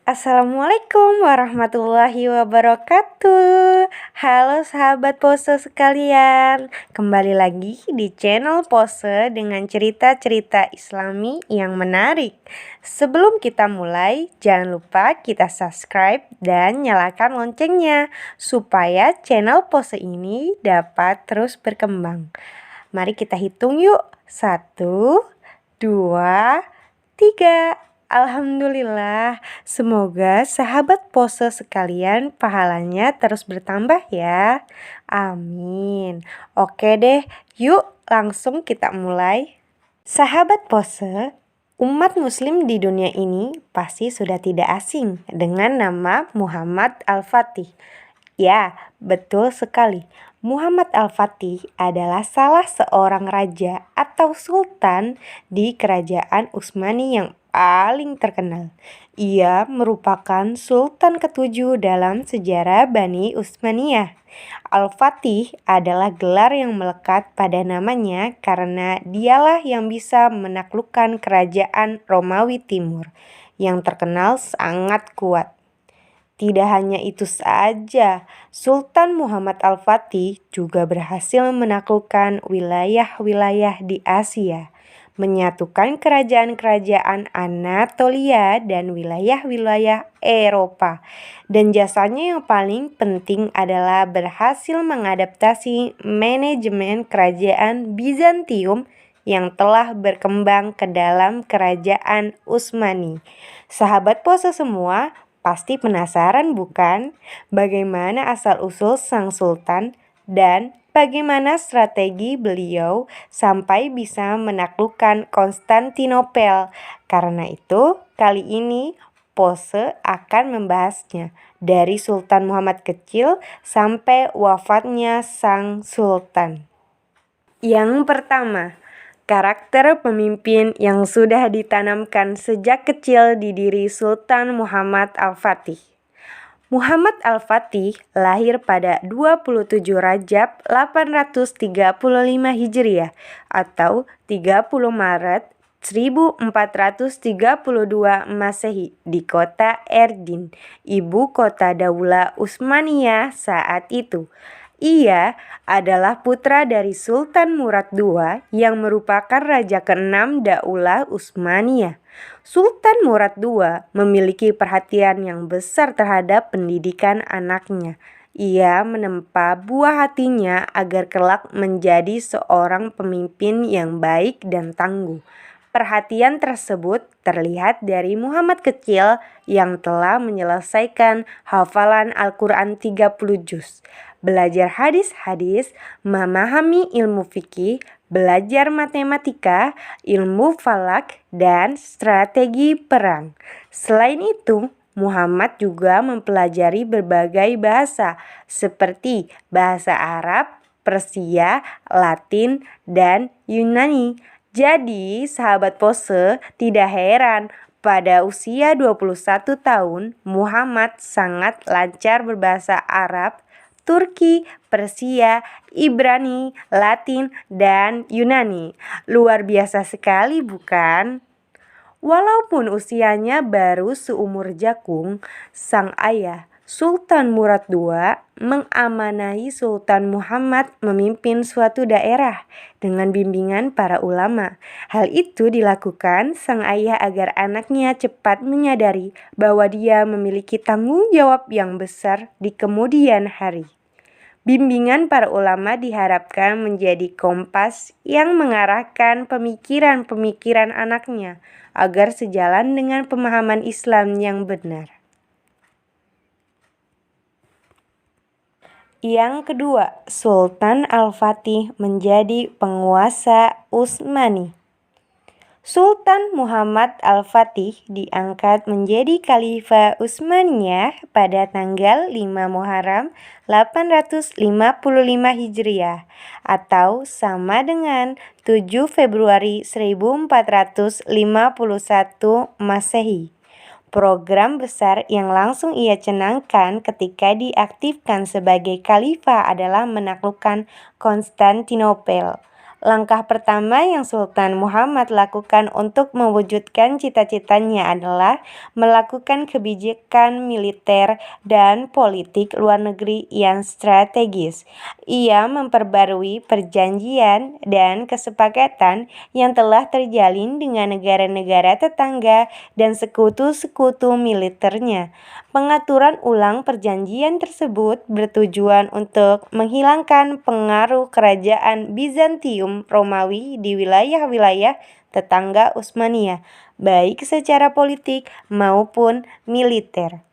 Assalamualaikum warahmatullahi wabarakatuh. Halo sahabat pose sekalian, kembali lagi di channel Pose dengan cerita-cerita Islami yang menarik. Sebelum kita mulai, jangan lupa kita subscribe dan nyalakan loncengnya supaya channel Pose ini dapat terus berkembang. Mari kita hitung yuk. 1, 2, 3. Alhamdulillah, semoga sahabat pose sekalian pahalanya terus bertambah ya. Amin. Oke deh, yuk langsung kita mulai. Sahabat pose, umat muslim di dunia ini pasti sudah tidak asing dengan nama Muhammad Al-Fatih. Ya, betul sekali. Muhammad Al-Fatih adalah salah seorang raja atau sultan di kerajaan Utsmani yang paling terkenal. Ia merupakan sultan ketujuh dalam sejarah Bani Utsmaniyah. Al-Fatih adalah gelar yang melekat pada namanya karena dialah yang bisa menaklukkan kerajaan Romawi Timur yang terkenal sangat kuat. Tidak hanya itu saja, Sultan Muhammad Al-Fatih juga berhasil menaklukkan wilayah-wilayah di Asia, menyatukan kerajaan-kerajaan Anatolia dan wilayah-wilayah Eropa. Dan jasanya yang paling penting adalah berhasil mengadaptasi manajemen kerajaan Bizantium yang telah berkembang ke dalam kerajaan Utsmani. Sahabat pose semua, pasti penasaran bukan? Bagaimana asal-usul sang sultan dan bagaimana strategi beliau sampai bisa menaklukkan Konstantinopel. Karena itu, kali ini Pose akan membahasnya dari Sultan Muhammad kecil sampai wafatnya sang sultan. Yang pertama, karakter pemimpin yang sudah ditanamkan sejak kecil di diri Sultan Muhammad Al-Fatih. Muhammad Al-Fatih lahir pada 27 Rajab 835 Hijriah atau 30 Maret 1432 Masehi di kota Erdin, ibu kota Daulah Utsmaniyah saat itu. Ia adalah putra dari Sultan Murad II yang merupakan raja ke-6 Daulah Utsmaniyah. Sultan Murad II memiliki perhatian yang besar terhadap pendidikan anaknya. Ia menempa buah hatinya agar kelak menjadi seorang pemimpin yang baik dan tangguh. Perhatian tersebut terlihat dari Muhammad kecil yang telah menyelesaikan hafalan Al-Quran 30 juz, belajar hadis-hadis, memahami ilmu fikih, belajar matematika, ilmu falak, dan strategi perang. Selain itu, Muhammad juga mempelajari berbagai bahasa seperti bahasa Arab, Persia, Latin, dan Yunani. Jadi, sahabat pose, tidak heran pada usia 21 tahun, Muhammad sangat lancar berbahasa Arab, Turki, Persia, Ibrani, Latin, dan Yunani. Luar biasa sekali bukan? Walaupun usianya baru seumur jakung, sang ayah Sultan Murad II mengamanahi Sultan Muhammad memimpin suatu daerah dengan bimbingan para ulama. Hal itu dilakukan sang ayah agar anaknya cepat menyadari bahwa dia memiliki tanggung jawab yang besar di kemudian hari. Bimbingan para ulama diharapkan menjadi kompas yang mengarahkan pemikiran-pemikiran anaknya agar sejalan dengan pemahaman Islam yang benar. Yang kedua, Sultan Al-Fatih menjadi penguasa Utsmani. Sultan Muhammad Al-Fatih diangkat menjadi Khalifah Utsmaniyah pada tanggal 5 Muharram 855 Hijriah atau sama dengan 7 Februari 1451 Masehi. Program besar yang langsung ia canangkan ketika diaktifkan sebagai khalifah adalah menaklukkan Konstantinopel. Langkah pertama yang Sultan Muhammad lakukan untuk mewujudkan cita-citanya adalah melakukan kebijakan militer dan politik luar negeri yang strategis. Ia memperbarui perjanjian dan kesepakatan yang telah terjalin dengan negara-negara tetangga dan sekutu-sekutu militernya. Pengaturan ulang perjanjian tersebut bertujuan untuk menghilangkan pengaruh kerajaan Bizantium Romawi di wilayah-wilayah tetangga Utsmaniyah, baik secara politik maupun militer.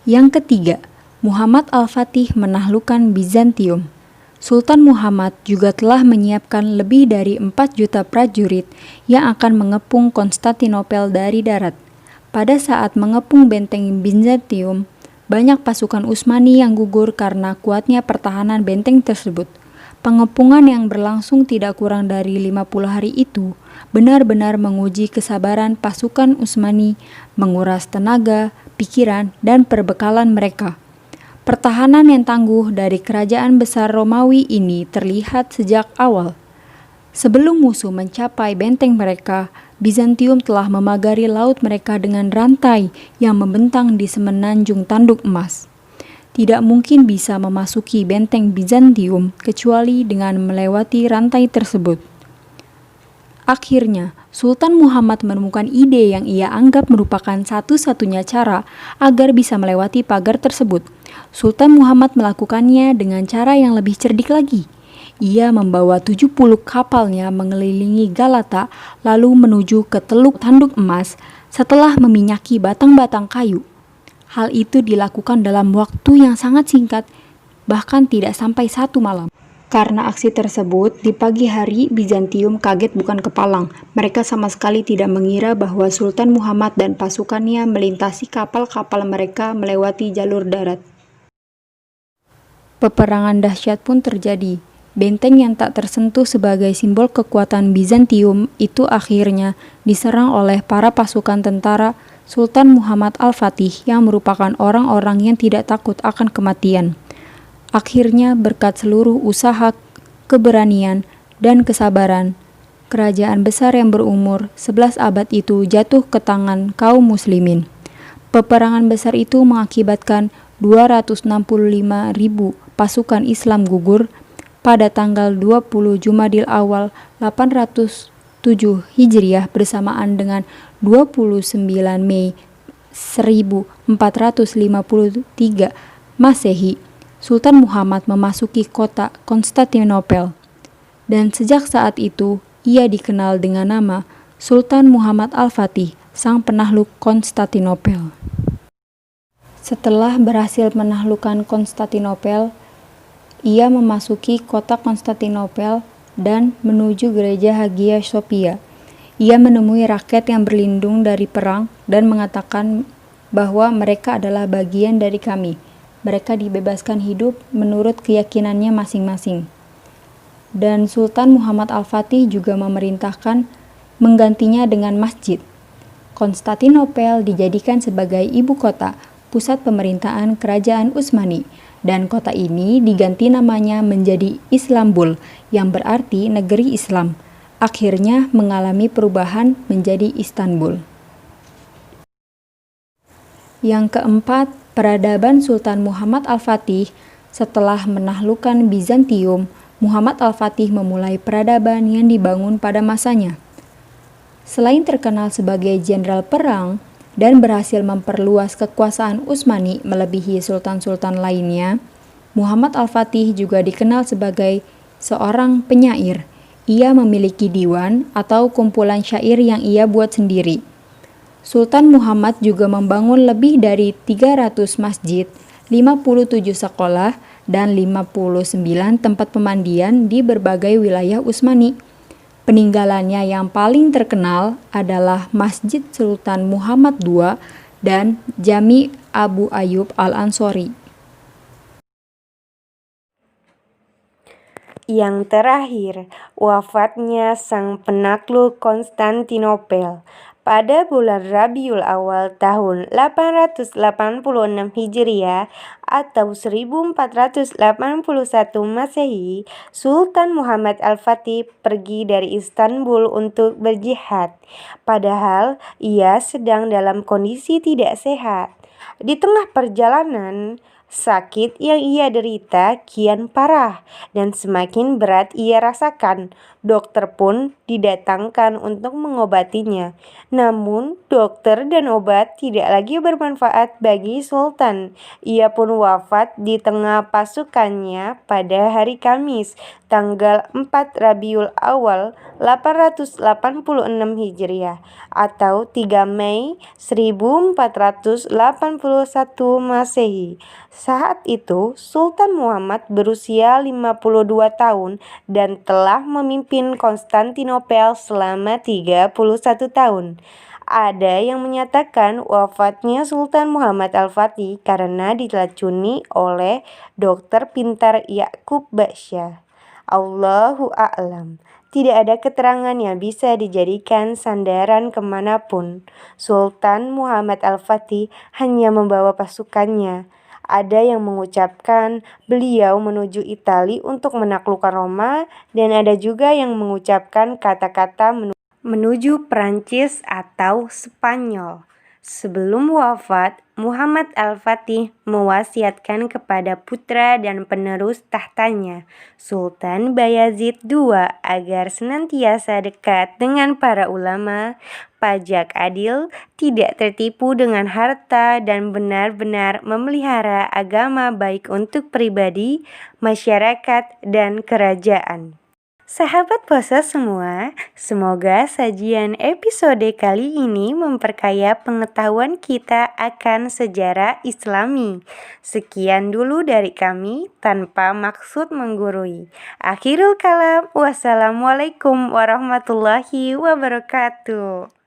Yang ketiga, Muhammad Al-Fatih menaklukkan Bizantium. Sultan Muhammad juga telah menyiapkan lebih dari 4 juta prajurit yang akan mengepung Konstantinopel dari darat. Pada saat mengepung benteng Bizantium, banyak pasukan Utsmani yang gugur karena kuatnya pertahanan benteng tersebut. Pengepungan yang berlangsung tidak kurang dari 50 hari itu benar-benar menguji kesabaran pasukan Utsmani, menguras tenaga, pikiran, dan perbekalan mereka. Pertahanan yang tangguh dari kerajaan besar Romawi ini terlihat sejak awal. Sebelum musuh mencapai benteng mereka, Bizantium telah memagari laut mereka dengan rantai yang membentang di semenanjung tanduk emas. Tidak mungkin bisa memasuki benteng Bizantium kecuali dengan melewati rantai tersebut. Akhirnya, Sultan Muhammad menemukan ide yang ia anggap merupakan satu-satunya cara agar bisa melewati pagar tersebut. Sultan Muhammad melakukannya dengan cara yang lebih cerdik lagi. Ia membawa 70 kapalnya mengelilingi Galata lalu menuju ke Teluk Tanduk Emas setelah meminyaki batang-batang kayu. Hal itu dilakukan dalam waktu yang sangat singkat, bahkan tidak sampai 1 malam. Karena aksi tersebut, di pagi hari Bizantium kaget bukan kepalang. Mereka sama sekali tidak mengira bahwa Sultan Muhammad dan pasukannya melintasi kapal-kapal mereka melewati jalur darat. Peperangan dahsyat pun terjadi. Benteng yang tak tersentuh sebagai simbol kekuatan Bizantium itu akhirnya diserang oleh para pasukan tentara Sultan Muhammad Al-Fatih yang merupakan orang-orang yang tidak takut akan kematian. Akhirnya berkat seluruh usaha, keberanian, dan kesabaran, kerajaan besar yang berumur 11 abad itu jatuh ke tangan kaum muslimin. Peperangan besar itu mengakibatkan 265.000 pasukan Islam gugur pada tanggal 20 Jumadil Awal 807 Hijriah bersamaan dengan 29 Mei 1453 Masehi. Sultan Muhammad memasuki kota Konstantinopel, dan sejak saat itu ia dikenal dengan nama Sultan Muhammad Al-Fatih, sang penakluk Konstantinopel. Setelah berhasil menaklukkan Konstantinopel, ia memasuki kota Konstantinopel dan menuju gereja Hagia Sophia. Ia menemui rakyat yang berlindung dari perang dan mengatakan bahwa mereka adalah bagian dari kami. Mereka dibebaskan hidup menurut keyakinannya masing-masing. Dan Sultan Muhammad Al-Fatih juga memerintahkan menggantinya dengan masjid. Konstantinopel dijadikan sebagai ibu kota, pusat pemerintahan kerajaan Utsmani, dan kota ini diganti namanya menjadi Istanbul, yang berarti negeri Islam. Akhirnya mengalami perubahan menjadi Istanbul. Yang keempat, peradaban Sultan Muhammad Al-Fatih. Setelah menaklukkan Bizantium, Muhammad Al-Fatih memulai peradaban yang dibangun pada masanya. Selain terkenal sebagai jenderal perang dan berhasil memperluas kekuasaan Utsmani melebihi sultan-sultan lainnya, Muhammad Al-Fatih juga dikenal sebagai seorang penyair. Ia memiliki diwan atau kumpulan syair yang ia buat sendiri. Sultan Muhammad juga membangun lebih dari 300 masjid, 57 sekolah, dan 59 tempat pemandian di berbagai wilayah Utsmani. Peninggalannya yang paling terkenal adalah Masjid Sultan Muhammad II dan Jami Abu Ayyub Al-Ansori. Yang terakhir, wafatnya sang penakluk Konstantinopel. Pada bulan Rabiul Awal tahun 886 Hijriah atau 1481 Masehi, Sultan Muhammad Al-Fatih pergi dari Istanbul untuk berjihad. Padahal ia sedang dalam kondisi tidak sehat. Di tengah perjalanan, sakit yang ia derita kian parah dan semakin berat ia rasakan. Dokter pun didatangkan untuk mengobatinya. Namun, dokter dan obat tidak lagi bermanfaat bagi Sultan. Ia pun wafat di tengah pasukannya pada hari Kamis, tanggal 4 Rabiul Awal 886 Hijriah atau 3 Mei 1481 Masehi. Saat itu, Sultan Muhammad berusia 52 tahun dan telah memimpin Konstantinopel selama 31 tahun. Ada yang menyatakan wafatnya Sultan Muhammad Al-Fatih karena diracuni oleh dokter pintar Yakub Basyah. Allahu a'lam. Tidak ada keterangan yang bisa dijadikan sandaran kemanapun. Sultan Muhammad Al-Fatih hanya membawa pasukannya. Ada yang mengucapkan beliau menuju Italia untuk menaklukkan Roma, dan ada juga yang mengucapkan kata-kata menuju Prancis atau Spanyol. Sebelum wafat, Muhammad Al-Fatih mewasiatkan kepada putra dan penerus tahtanya, Sultan Bayazid II, agar senantiasa dekat dengan para ulama, pajak adil, tidak tertipu dengan harta, dan benar-benar memelihara agama baik untuk pribadi, masyarakat, dan kerajaan. Sahabat puasa semua, semoga sajian episode kali ini memperkaya pengetahuan kita akan sejarah Islami. Sekian dulu dari kami tanpa maksud menggurui. Akhirul kalam, wassalamualaikum warahmatullahi wabarakatuh.